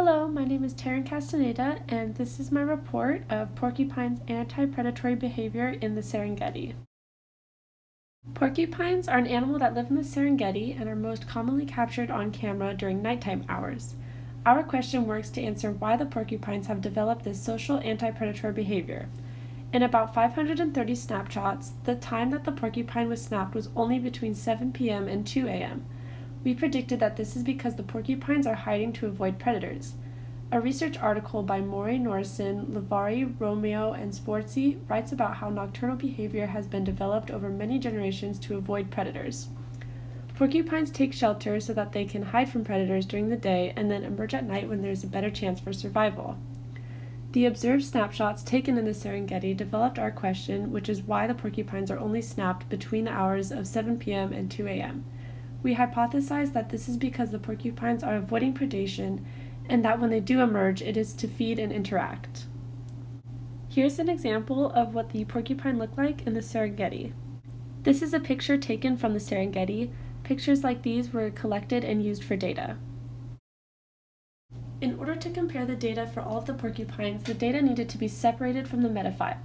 Hello, my name is Taryn Castaneda, and this is my report of porcupines' anti-predatory behavior in the Serengeti. Porcupines are an animal that live in the Serengeti and are most commonly captured on camera during nighttime hours. Our question works to answer why the porcupines have developed this social anti-predatory behavior. In about 530 snapshots, the time that the porcupine was snapped was only between 7 p.m. and 2 a.m. We predicted that this is because the porcupines are hiding to avoid predators. A research article by Maury Norrison, Lavari, Romeo, and Sforzi writes about how nocturnal behavior has been developed over many generations to avoid predators. Porcupines take shelter so that they can hide from predators during the day and then emerge at night when there is a better chance for survival. The observed snapshots taken in the Serengeti developed our question, which is why the porcupines are only snapped between the hours of 7 p.m. and 2 a.m. We hypothesize that this is because the porcupines are avoiding predation and that when they do emerge, it is to feed and interact. Here's an example of what the porcupine looked like in the Serengeti. This is a picture taken from the Serengeti. Pictures like these were collected and used for data. In order to compare the data for all of the porcupines, the data needed to be separated from the metafile.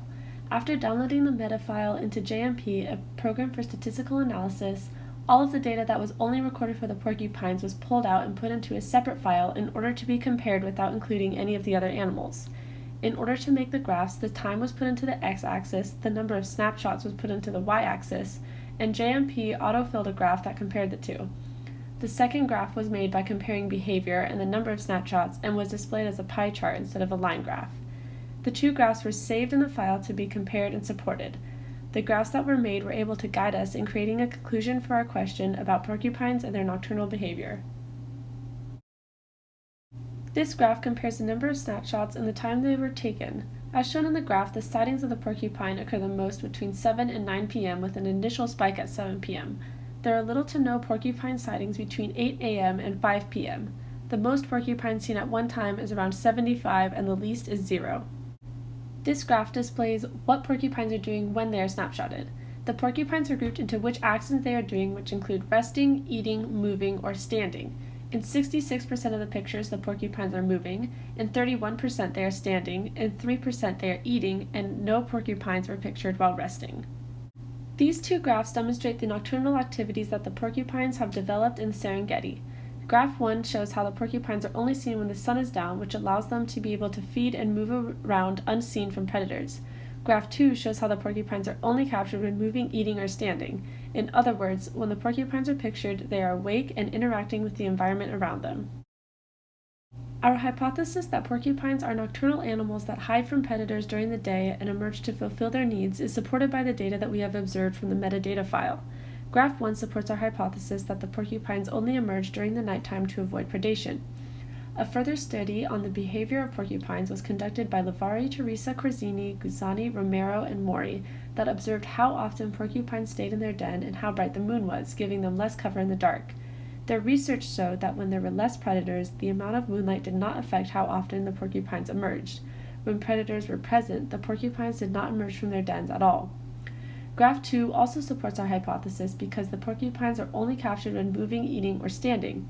After downloading the metafile into JMP, a program for statistical analysis, all of the data that was only recorded for the porcupines was pulled out and put into a separate file in order to be compared without including any of the other animals. In order to make the graphs, the time was put into the x-axis, the number of snapshots was put into the y-axis, and JMP autofilled a graph that compared the two. The second graph was made by comparing behavior and the number of snapshots and was displayed as a pie chart instead of a line graph. The two graphs were saved in the file to be compared and supported. The graphs that were made were able to guide us in creating a conclusion for our question about porcupines and their nocturnal behavior. This graph compares the number of snapshots and the time they were taken. As shown in the graph, the sightings of the porcupine occur the most between 7 and 9 p.m. with an initial spike at 7 p.m. There are little to no porcupine sightings between 8 a.m. and 5 p.m. The most porcupines seen at one time is around 75 and the least is 0. This graph displays what porcupines are doing when they are snapshotted. The porcupines are grouped into which actions they are doing, which include resting, eating, moving, or standing. In 66% of the pictures, the porcupines are moving, in 31% they are standing, in 3% they are eating, and no porcupines were pictured while resting. These two graphs demonstrate the nocturnal activities that the porcupines have developed in the Serengeti. Graph 1 shows how the porcupines are only seen when the sun is down, which allows them to be able to feed and move around unseen from predators. Graph 2 shows how the porcupines are only captured when moving, eating, or standing. In other words, when the porcupines are pictured, they are awake and interacting with the environment around them. Our hypothesis that porcupines are nocturnal animals that hide from predators during the day and emerge to fulfill their needs is supported by the data that we have observed from the metadata file. Graph 1 supports our hypothesis that the porcupines only emerge during the nighttime to avoid predation. A further study on the behavior of porcupines was conducted by Lavari, Teresa Corzini, Guzani, Romero, and Mori that observed how often porcupines stayed in their den and how bright the moon was, giving them less cover in the dark. Their research showed that when there were less predators, the amount of moonlight did not affect how often the porcupines emerged. When predators were present, the porcupines did not emerge from their dens at all. Graph 2 also supports our hypothesis because the porcupines are only captured when moving, eating, or standing.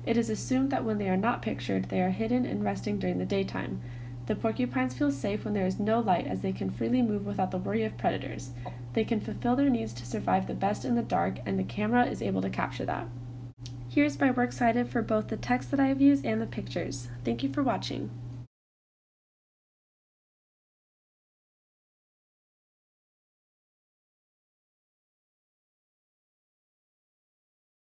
It is assumed that when they are not pictured, they are hidden and resting during the daytime. The porcupines feel safe when there is no light as they can freely move without the worry of predators. They can fulfill their needs to survive the best in the dark, and the camera is able to capture that. Here's my works cited for both the text that I have used and the pictures. Thank you for watching.